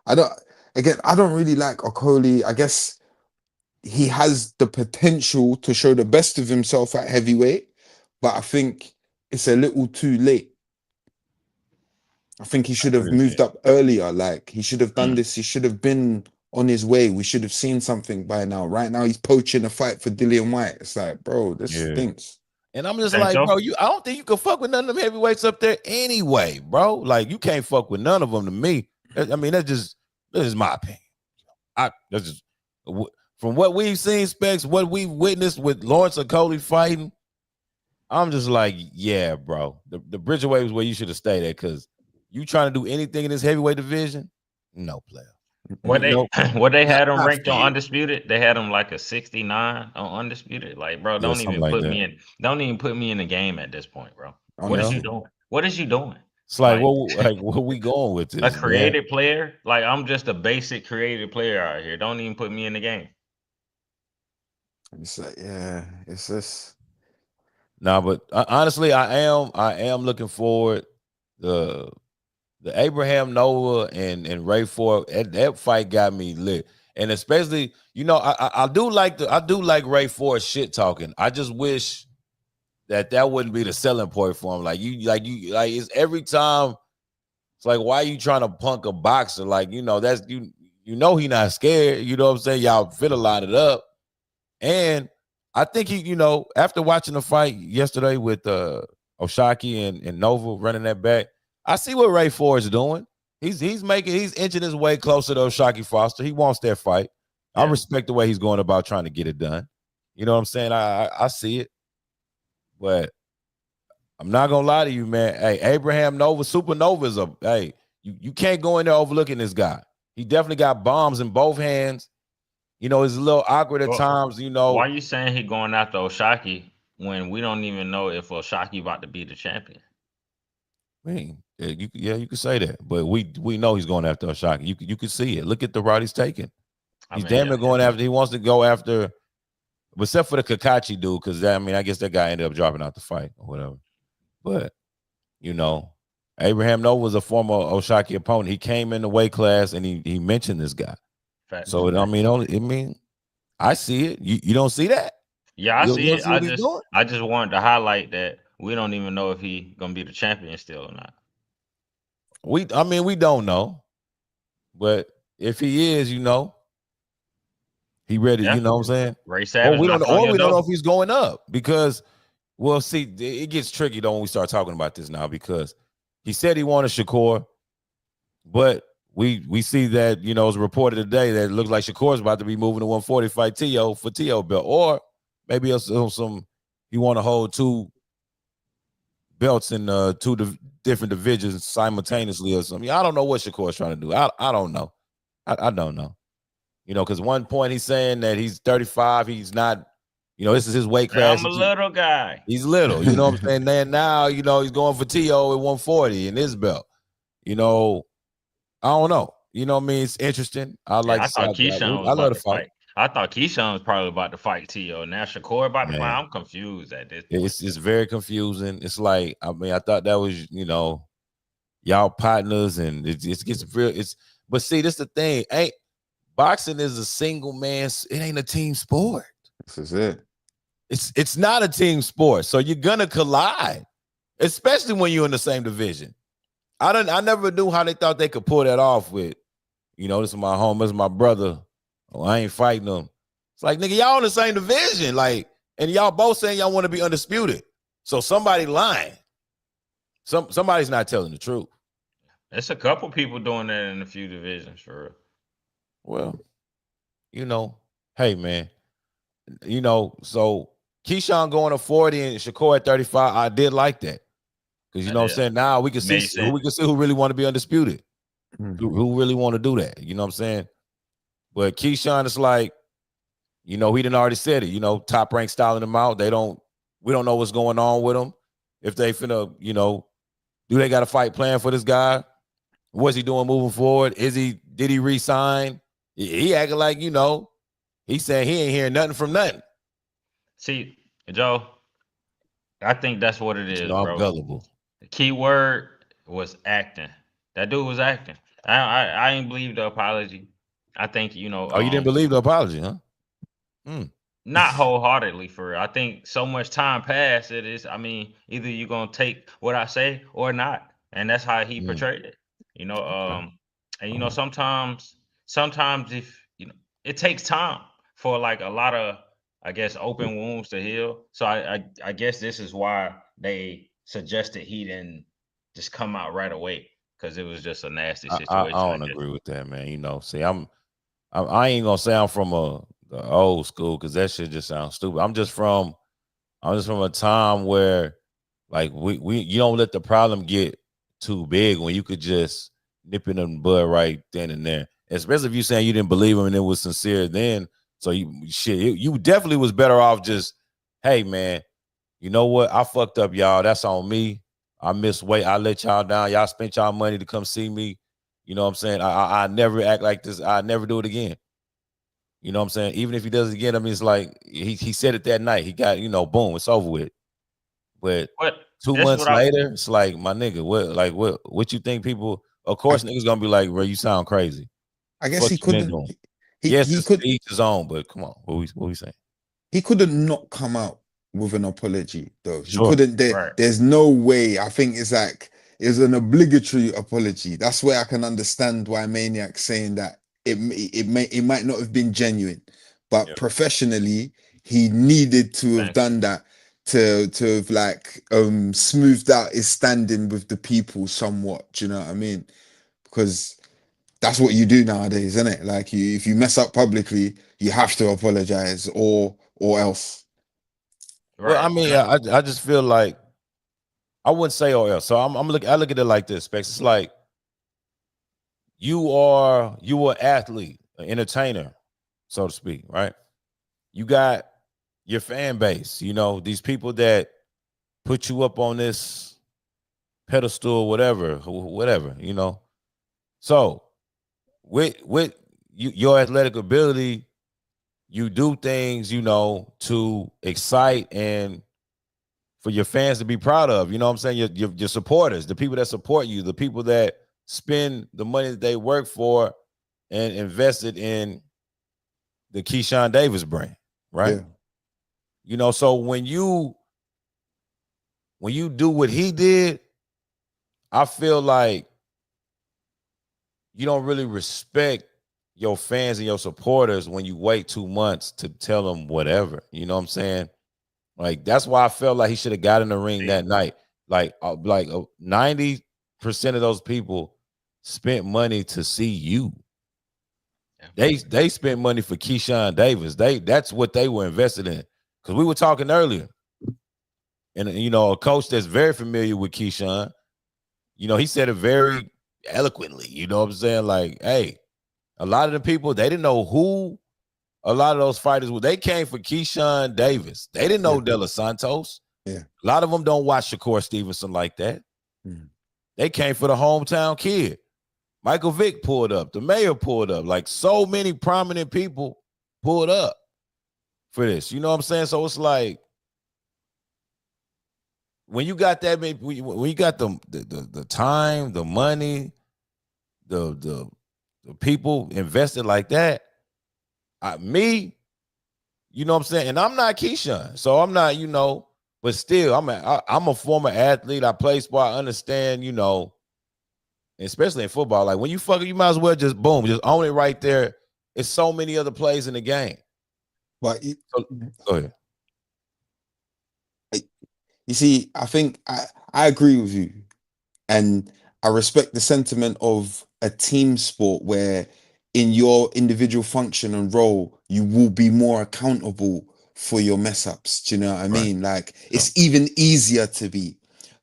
I don't really like Okolie. I guess he has the potential to show the best of himself at heavyweight, but I think it's a little too late. I think he should have moved up earlier. Like, he should have done this. He should have been on his way. We should have seen something by now. Right now, he's poaching a fight for Dillian Whyte. It's like, bro, this stinks. And I'm just like, bro, I don't think you can fuck with none of them heavyweights up there anyway, bro. Like, you can't fuck with none of them to me. I mean, that's just my opinion. That's just from what we've seen, Specs, what we've witnessed with Lawrence Okolie fighting. I'm just like, yeah, bro. The Bridgerweight was where you should have stayed at, because you trying to do anything in this heavyweight division? No, player. What they had him ranked on Undisputed? They had him like a 69 on Undisputed. Like, bro, don't even put me in. Don't even put me in the game at this point, bro. What is you doing? What is you doing? It's like, what we going with this? A creative player? Like, I'm just a basic creative player out here. Don't even put me in the game. It's like, yeah, it's just. Nah, but honestly, I am looking forward. The Abraham Nova and Ray Ford, that fight got me lit. And especially, you know, I do like Ray Ford shit talking. I just wish that wouldn't be the selling point for him. Like it's every time. It's like, why are you trying to punk a boxer? Like, you know, that's you know he not scared. You know what I'm saying? Y'all finna line it up. And I think he, you know, after watching the fight yesterday with Oshaki and Nova running that back, I see what Ray Ford's doing. He's inching his way closer to Oshaki Foster. He wants that fight. I respect the way he's going about trying to get it done. You know what I'm saying? I see it. But I'm not gonna lie to you, man. Hey, Abraham Nova, Supernova you can't go in there overlooking this guy. He definitely got bombs in both hands. You know, it's a little awkward at times, you know. Why are you saying he going after Oshaki when we don't even know if Oshaki about to be the champion? I mean, you could say that, but we know he's going after Oshaki. You could see it. Look at the route he's taking. He's damn near going after. He wants to go after, except for the Kakachi dude, because I guess that guy ended up dropping out the fight or whatever. But you know, Abraham Nova was a former Oshaki opponent. He came in the weight class and he mentioned this guy. Fact. So I see it. You don't see that? Yeah, I see it. I just wanted to highlight that we don't even know if he gonna be the champion still or not. We don't know, but if he is, you know, he ready. You know what I'm saying? Ray Savage. We don't know if he's going up, because, well, see, it gets tricky though when we start talking about this now, because he said he wanted Shakur, but we see that, you know, it was reported today that it looks like Shakur's about to be moving to 140 fight T.O. for T.O. belt, or maybe he want to hold two belts in two different divisions simultaneously or something. I don't know what Shakur's trying to do. I don't know. I don't know. You know, because one point he's saying that he's 35. He's not, you know, this is his weight class. I'm a little guy. He's little. You know what I'm saying? Then now, you know, he's going for T.O. at 140 in his belt. You know, I don't know. You know what I mean? It's interesting. I thought Keyshawn was about to fight. I thought Keyshawn was probably about to fight T.O. Now Shakur about to fight. I'm confused at this point. It's very confusing. It's like, I thought that was, you know, y'all partners, and it gets real. But see, this is the thing. Boxing is a single man. It ain't a team sport. This is it. It's not a team sport. So you're gonna collide, especially when you're in the same division. I never knew how they thought they could pull that off with, you know, this is my home, this is my brother. Oh, I ain't fighting them. It's like, nigga, y'all in the same division, like, and y'all both saying y'all want to be undisputed. So somebody lying. Somebody's not telling the truth. There's a couple people doing that in a few divisions, for real. Well, you know, hey man, you know, so Keyshawn going to 40 and Shakur at 35, I did like that. Because you know what I'm saying? Now we can see who really want to be undisputed. Who really want to do that. You know what I'm saying? But Keyshawn is like, he done already said it, Top Rank styling him out. We don't know what's going on with him. If they finna, do they got a fight plan for this guy? What's he doing moving forward? Did he resign? He acting like, he saying he ain't hearing nothing from nothing. See, Joe, I think that's what it is, I'm bro. gullible. The key word was acting. That dude was acting. I ain't believe the apology. I think, Oh, you didn't believe the apology, huh? Not wholeheartedly, for real. I think so much time passed. Either you're gonna take what I say or not, and that's how he portrayed it. And sometimes if it takes time for like a lot of, I guess, open wounds to heal. So I guess this is why they suggested he didn't just come out right away, because it was just a nasty situation. I don't agree with that, man. See, I ain't gonna say I'm from the old school, because that shit just sounds stupid. I'm just from a time where, like, you don't let the problem get too big when you could just nip it in the bud right then and there. Especially if you saying you didn't believe him and it was sincere then. So you definitely was better off just, hey man, you know what? I fucked up, y'all. That's on me. I missed weight. I let y'all down. Y'all spent y'all money to come see me. You know what I'm saying? I never act like this. I never do it again. You know what I'm saying? Even if he does it again, it's like he said it that night. He got, boom, it's over with. But 2 months later, it's like, my nigga, what you think people, of course, niggas gonna be like, bro, you sound crazy. I guess he couldn't. He could each his own, but come on, what we saying? He couldn't not come out with an apology, though. He Sure. couldn't. There's no way. I think it's an obligatory apology. That's where I can understand why Maniac's saying that it might not have been genuine, but professionally he needed to have done that to have like smoothed out his standing with the people somewhat. Do you know what I mean? Because that's what you do nowadays, isn't it? Like, if you mess up publicly, you have to apologize or else. Well, I just feel like, I wouldn't say or else. So I look at it like this, Specs. It's like you are an athlete, an entertainer, so to speak, right? You got your fan base, these people that put you up on this pedestal, whatever. So with your athletic ability, you do things, to excite and for your fans to be proud of. You know what I'm saying? Your supporters, the people that support you, the people that spend the money that they work for and invested in the Keyshawn Davis brand, right? Yeah. So when you do what he did, I feel like you don't really respect your fans and your supporters when you wait 2 months to tell them whatever. You know what I'm saying? Like, that's why I felt like he should have got in the ring that night. Like 90% of those people spent money to see you. They spent money for Keyshawn Davis. That's what they were invested in. Because we were talking earlier, and a coach that's very familiar with Keyshawn, he said it very eloquently. You know what I'm saying? Like, hey, a lot of the people, they didn't know who a lot of those fighters were. They came for Keyshawn Davis. They didn't know De Los Santos. Yeah. A lot of them don't watch Shakur Stevenson like that. They came for the hometown kid. Michael Vick pulled up. The mayor pulled up. Like, so many prominent people pulled up for this. You know what I'm saying? So it's like, when you got that many, when you got the time, the money, the people invested like that, you know what I'm saying? And I'm not Keyshawn, so I'm not, but still, I'm a former athlete. I play sport. I understand, especially in football. Like, when you you might as well just boom, just own it right there. It's so many other plays in the game. But go ahead. You see, I think I agree with you, and I respect the sentiment of a team sport where in your individual function and role, you will be more accountable for your mess ups. Do you know what I mean? Like Sure. it's even easier to be.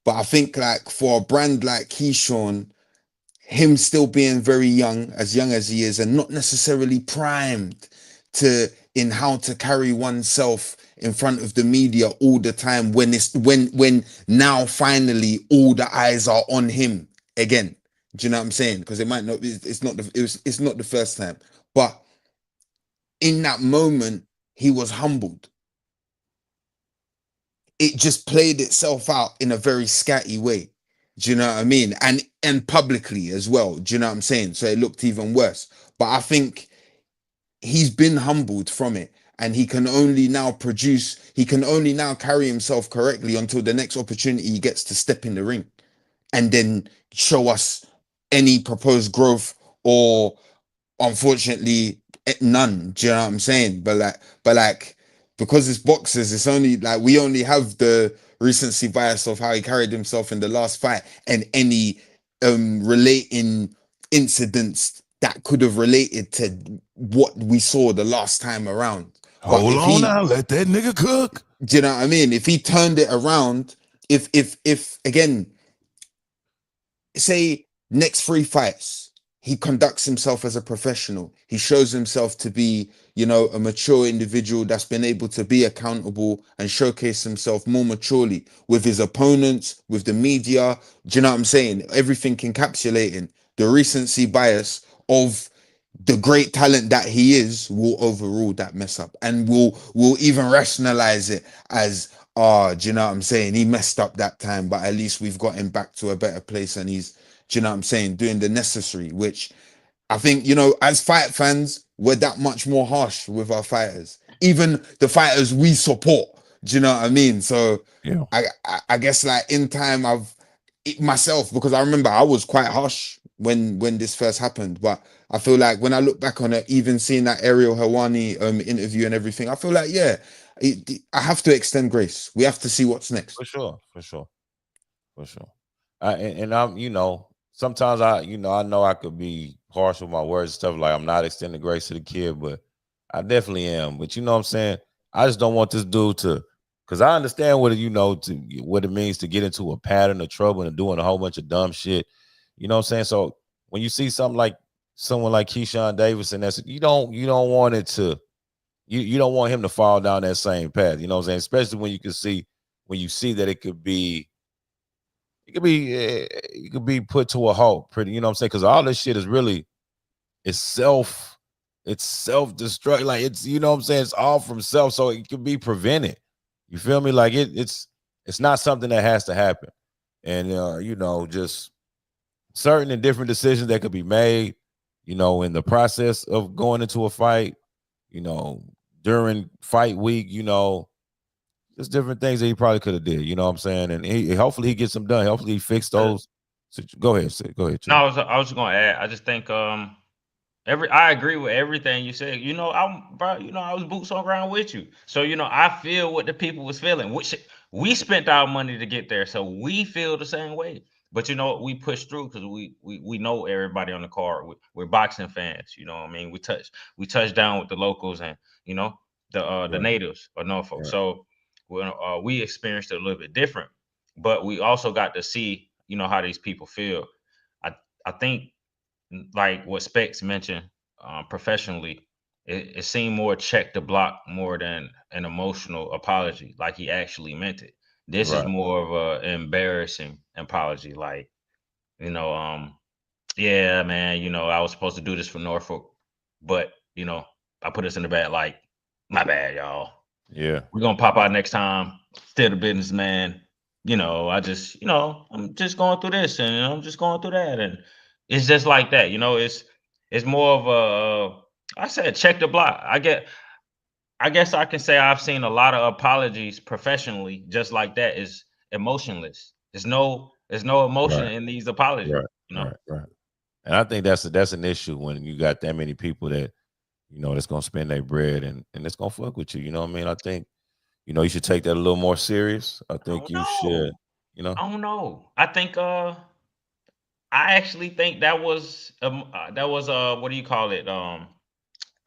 But I think like for a brand like Keyshawn, him still being very young as he is, and not necessarily primed to in how to carry oneself in front of the media all the time when now finally all the eyes are on him again. Do you know what I'm saying? Because it might not it's not the first time, but in that moment he was humbled. It just played itself out in a very scatty way. Do you know what I mean? And publicly as well. Do you know what I'm saying? So it looked even worse. But I think he's been humbled from it, and he can only now carry himself correctly until the next opportunity he gets to step in the ring and then show us any proposed growth or unfortunately none. Do you know what I'm saying? But because it's boxers, it's only like we only have the recency bias of how he carried himself in the last fight and any relating incidents that could have related to what we saw the last time around. Hold on now, let that nigga cook. Do you know what I mean? If he turned it around, if again, say next 3 fights, he conducts himself as a professional. He shows himself to be, a mature individual that's been able to be accountable and showcase himself more maturely with his opponents, with the media. Do you know what I'm saying? Everything encapsulating the recency bias of the great talent that he is will overrule that mess up and will even rationalize it as do you know what I'm saying? He messed up that time, but at least we've got him back to a better place and he's, do you know what I'm saying, doing the necessary, which I think, as fight fans, we're that much more harsh with our fighters. Even the fighters we support. Do you know what I mean? So yeah. I guess like in time myself, because I remember I was quite harsh when this first happened, but I feel like when I look back on it, even seeing that Ariel Helwani interview and everything, I feel like I have to extend grace. We have to see what's next. For sure. And I'm, sometimes I know I could be harsh with my words and stuff. Like I'm not extending grace to the kid, but I definitely am. But you know what I'm saying? I just don't want this dude to, because I understand what what it means to get into a pattern of trouble and doing a whole bunch of dumb shit. You know what I'm saying? So when you see something like someone like Keyshawn Davis, and you don't want it to, you don't want him to fall down that same path. You know what I'm saying? Especially when you see that it could be put to a halt pretty, you know what I'm saying? Because all this shit is really it's self-destruct. Like it's, you know what I'm saying, it's all from self, so it can be prevented. You feel me? Like it's not something that has to happen. And just certain and different decisions that could be made, in the process of going into a fight, during fight week, just different things that he probably could have did. You know what I'm saying? And hopefully he gets them done. Hopefully he fixed those. Go ahead, Sid. Go ahead. No, I was going to add. I just think I agree with everything you said. I was boots on ground with you. So I feel what the people was feeling. Which we spent our money to get there, so we feel the same way. But we pushed through because we know everybody on the card. We're boxing fans. You know what I mean? We touched down with the locals and the natives of Norfolk. Right. So we experienced it a little bit different, but we also got to see how these people feel. I think like what Specs mentioned, professionally, it seemed more check the block more than an emotional apology. Like he actually meant it. This is more of an embarrassing apology. Like, yeah, man, I was supposed to do this for Norfolk, but I put us in the bad light. My bad, y'all. Yeah. We're gonna pop out next time. Still the businessman. I'm just going through this and I'm just going through that. And it's just like that. It's more of I said check the block. I guess I can say I've seen a lot of apologies professionally just like that is emotionless. There's no emotion in these apologies. Right. And I think that's an issue when you got that many people that that's gonna spend their bread and it's gonna fuck with you. You know what I mean? I think you should take that a little more serious. I think you should. I don't know. I think I actually think that was what do you call it?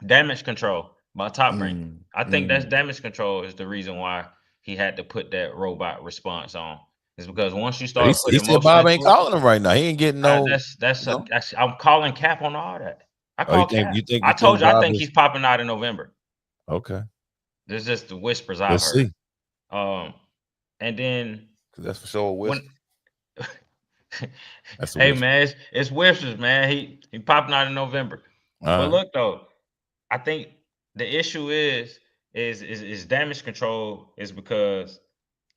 Damage control by Top Rank. I think that's damage control is the reason why he had to put that robot response on. It's because once you He, start he putting said emotion Bob ain't into it, calling him right now. He ain't getting no. I'm calling cap on all that. I Oh, you call cap. think I told you I Bob think is he's popping out in November. okay? There's just the whispers I've Let's heard. see. And then That's for sure. when That's a hey whisper. man, it's whispers, man. He popping out in November. But look though, I think the issue is damage control is because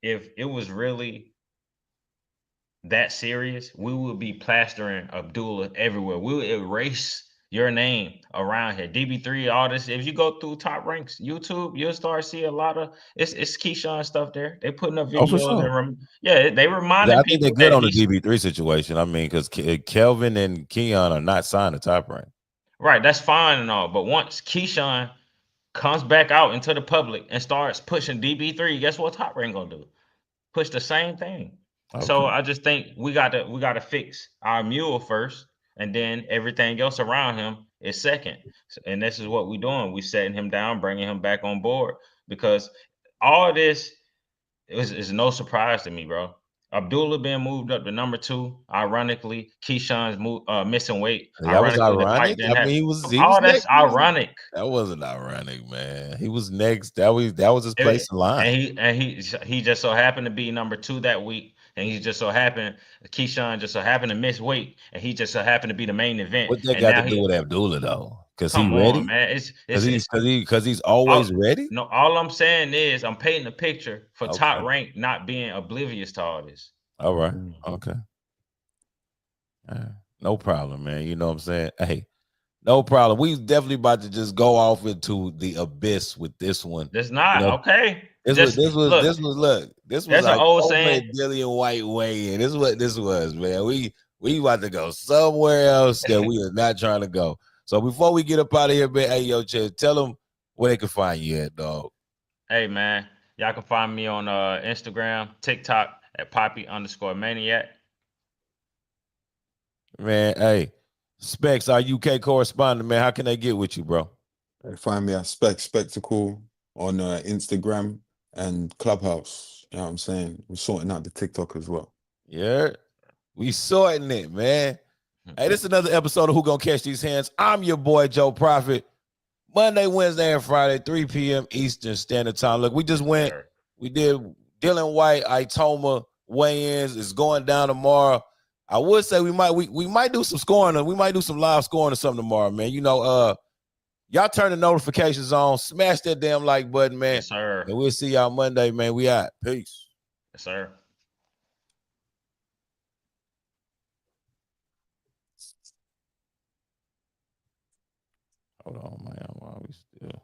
if it was really that serious, we would be plastering Abdullah everywhere. We would erase your name around here. DB3, all this. If you go through Top Ranks YouTube, you'll start seeing a lot of it's Keyshawn stuff there. They putting up Oh, for videos sure. and they reminding I think they're people good that on the he's DB3 situation. I mean, because Kelvin and Keon are not signed to Top Rank. right. That's fine and all, but once Keyshawn comes back out into the public and starts pushing DB3, guess what Top Rank gonna do? Push the same thing. So Okay. I just think we got to fix our mule first, and then everything else around him is second. And this is what we're doing. We setting him down, bringing him back on board because all this is no surprise to me, bro. Abdullah being moved up to number 2. Ironically, Keyshawn's missing weight. That was Ironically, the fight ironic. I didn't mean, happen. he was All that's next. ironic. That wasn't ironic, man. He was next. That was his place in line. And he just so happened to be number 2 that week, and Keyshawn just so happened to miss weight, and he just so happened to be the main event. What that And got now to do with Abdullah though? Because he come on, ready? man, Because he's always ready. No, all I'm saying is I'm painting a picture for Top Okay. Rank not being oblivious to all this. All right. Okay. No problem, man. You know what I'm saying? Hey, no problem. We definitely about to just go off into the abyss with this one. It's not okay. This was There's an like old over saying. Dillian Whyte way, and this is what this was, man. We about to go somewhere else that we are not trying to go. So before we get up out of here, man, hey yo, Chad, tell them where they can find you at, dog. Hey man, y'all can find me on Instagram, TikTok at Poppy_Maniac. Man, hey, Specs, our UK correspondent, man. How can they get with you, bro? Find me at Spectacle on Instagram and Clubhouse. You know what I'm saying? We're sorting out the TikTok as well. Yeah, we sorting it, man. Hey, this is another episode of Who Gonna Catch These Hands. I'm your boy, Joe Prophet. Monday, Wednesday, and Friday, 3 p.m. Eastern Standard Time. Look, we just went. We did Dillian Whyte, Itauma weigh-ins. It's going down tomorrow. I would say we might do some scoring. We might do some live scoring or something tomorrow, man. You know, y'all turn the notifications on. Smash that damn like button, man. Yes, sir. And we'll see y'all Monday, man. We out. Peace. Yes, sir. Hold on, man. Why are we still?